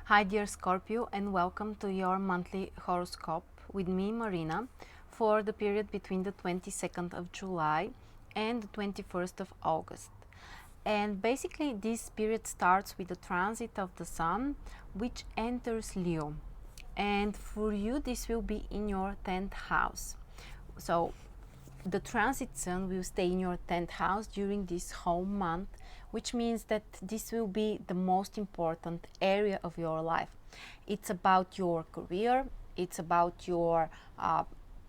Hi dear Scorpio, and welcome to your monthly horoscope with me, Marina, for the period between the 22nd of July and the 21st of August. And basically this period starts with the transit of the Sun, which enters Leo. And for you this will be in your 10th house. So the transit Sun will stay in your 10th house during this whole month, which means that this will be the most important area of your life. It's about your career, it's about your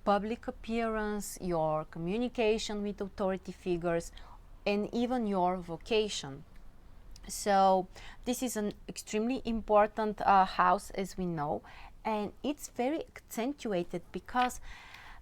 public appearance, your communication with authority figures, and even your vocation. So this is an extremely important house, as we know, and it's very accentuated because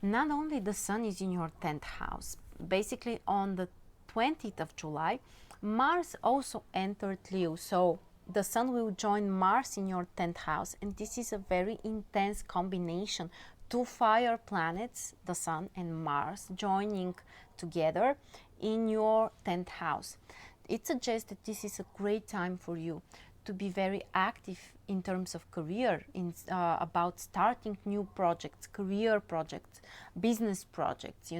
not only the Sun is in your 10th house, basically on the 20th of July, Mars also entered Leo. So the Sun will join Mars in your 10th house, and this is a very intense combination. Two fire planets, the Sun and Mars, joining together in your 10th house. It suggests that this is a great time for you to be very active in terms of career, about starting new projects, career projects, business projects,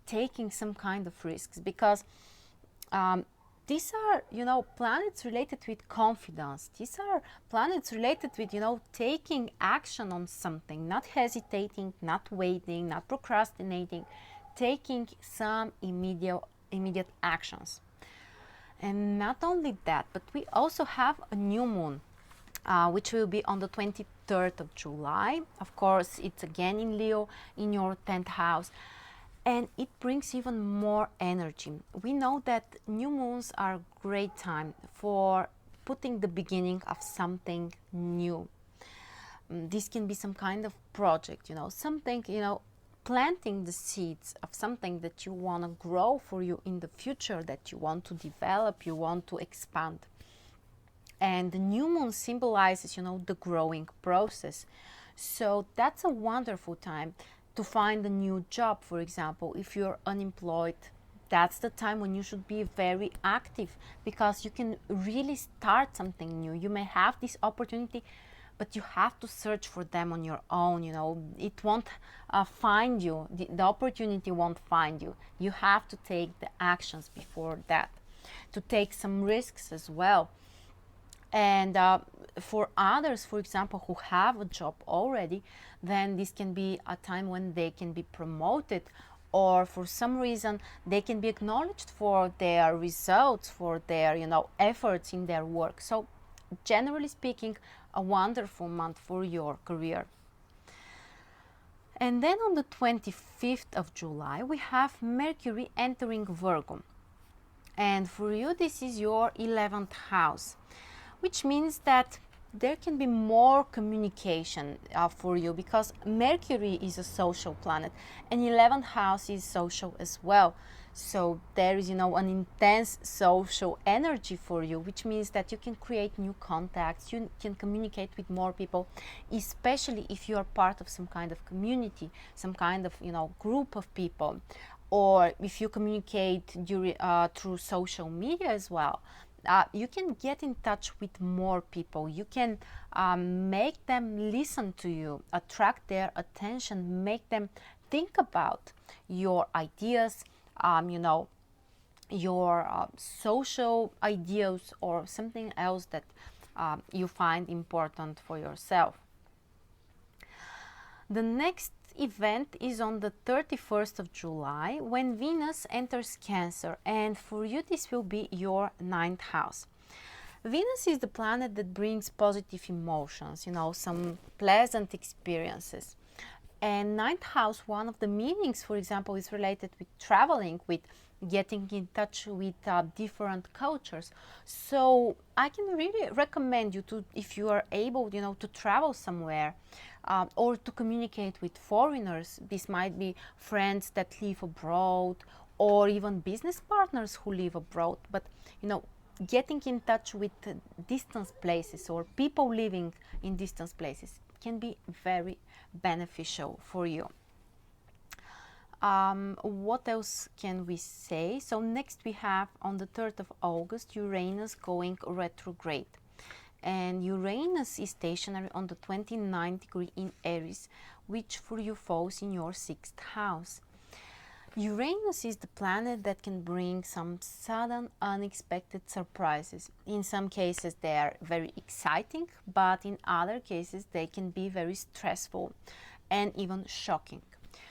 taking some kind of risks, because these are, planets related with confidence. These are planets related with, taking action on something, not hesitating, not waiting, not procrastinating, taking some immediate actions. And not only that, but we also have a new moon, which will be on the 23rd of July. Of course, it's again in Leo, in your 10th house. And it brings even more energy. We know that new moons are a great time for putting the beginning of something new. This can be some kind of project, something, planting the seeds of something that you want to grow for you in the future, that you want to develop, you want to expand. And the new moon symbolizes, the growing process. So that's a wonderful time to find a new job. For example, if you're unemployed, that's the time when you should be very active, because you can really start something new. You may have this opportunity, but you have to search for them on your own. It won't find you. The opportunity won't find you. You have to take the actions before that, to take some risks as well. And for others, for example, who have a job already, then this can be a time when they can be promoted, or for some reason they can be acknowledged for their results, for their efforts in their work. So generally speaking, a wonderful month for your career. And then on the 25th of July, we have Mercury entering Virgo. And for you, this is your 11th house, which means that there can be more communication for you, because Mercury is a social planet and 11th house is social as well. So there is, an intense social energy for you, which means that you can create new contacts, you can communicate with more people, especially if you are part of some kind of community, some kind of, group of people, or if you communicate through social media as well. You can get in touch with more people. You can make them listen to you, attract their attention, make them think about your ideas, your social ideas, or something else that you find important for yourself. The next event is on the 31st of July, when Venus enters Cancer, and for you this will be your 9th house. Venus is the planet that brings positive emotions, some pleasant experiences. And 9th house, one of the meanings, for example, is related with traveling, with getting in touch with different cultures. So I can really recommend you to, if you are able, to travel somewhere, or to communicate with foreigners. This might be friends that live abroad, or even business partners who live abroad. But getting in touch with distant places, or people living in distant places, can be very beneficial for you. What else can we say? So next we have on the 3rd of August Uranus going retrograde. and Uranus is stationary on the 29th degree in Aries, which for you falls in your 6th house. Uranus is the planet that can bring some sudden, unexpected surprises. In some cases, they are very exciting, but in other cases, they can be very stressful and even shocking.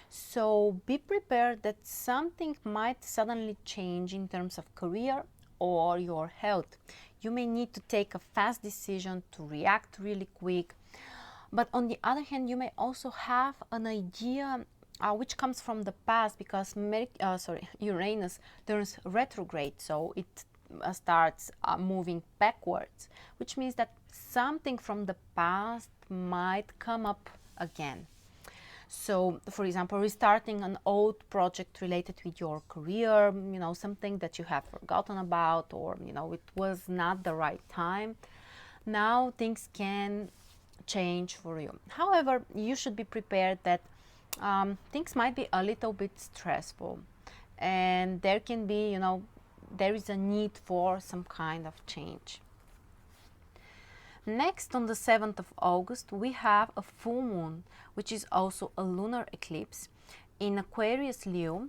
So be prepared that something might suddenly change in terms of career or your health. You may need to take a fast decision to react really quick. But on the other hand, you may also have an idea which comes from the past, because Uranus turns retrograde, so it starts moving backwards, which means that something from the past might come up again. So, for example, restarting an old project related with your career, something that you have forgotten about, or, it was not the right time. Now things can change for you. However, you should be prepared that things might be a little bit stressful, and there can be, there is a need for some kind of change. Next, on the 7th of August, we have a full moon, which is also a lunar eclipse in Aquarius Leo,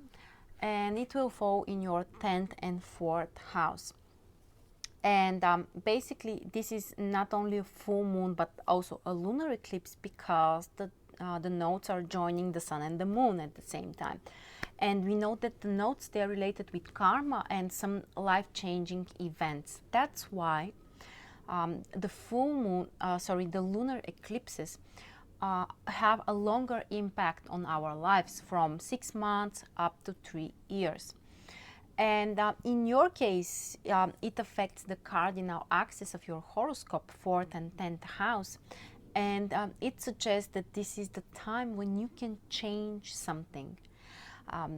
and it will fall in your 10th and 4th house. And basically, this is not only a full moon, but also a lunar eclipse, because the nodes are joining the sun and the moon at the same time. And we know that the nodes, they are related with karma and some life-changing events. That's why the lunar eclipses have a longer impact on our lives, from 6 months up to 3 years. And in your case, it affects the cardinal axis of your horoscope, 4th and 10th house. And it suggests that this is the time when you can change something.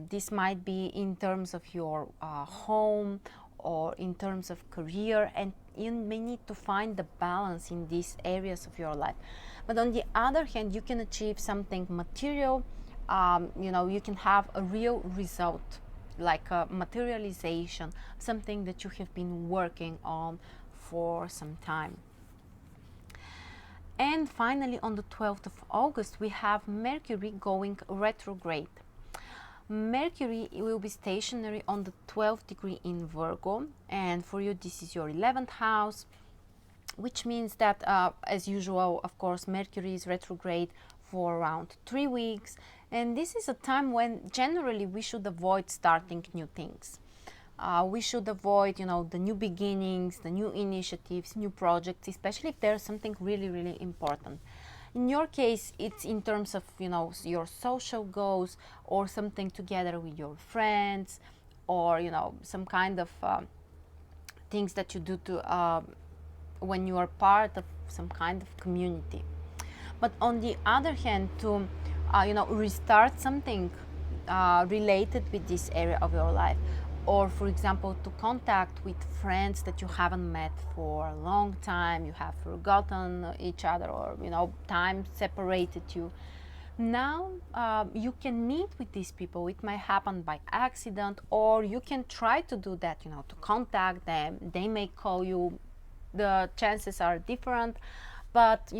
This might be in terms of your home or in terms of career, and you may need to find the balance in these areas of your life. But on the other hand, you can achieve something material. You can have a real result, like a materialization, something that you have been working on for some time. And finally, on the 12th of August, we have Mercury going retrograde. Mercury will be stationary on the 12th degree in Virgo, and for you this is your 11th house, which means that as usual, of course, Mercury is retrograde for around 3 weeks, and this is a time when generally we should avoid starting new things. We should avoid, the new beginnings, the new initiatives, new projects, especially if there's something really, really important. In your case, it's in terms of, your social goals, or something together with your friends, or, some kind of things that you do to when you are part of some kind of community. But on the other hand, to, restart something related with this area of your life, or for example, to contact with friends that you haven't met for a long time, you have forgotten each other, or time separated you. Now you can meet with these people. It might happen by accident, or you can try to do that, to contact them. They may call you. The chances are different, but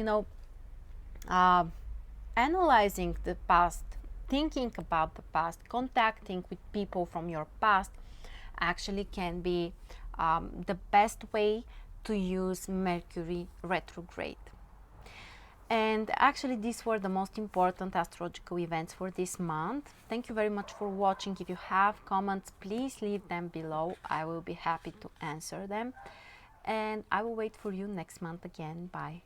analyzing the past, thinking about the past, contacting with people from your past actually can be the best way to use Mercury retrograde. And actually, these were the most important astrological events for this month. Thank you very much for watching. If you have comments, please leave them below. I will be happy to answer them. And I will wait for you next month again. Bye.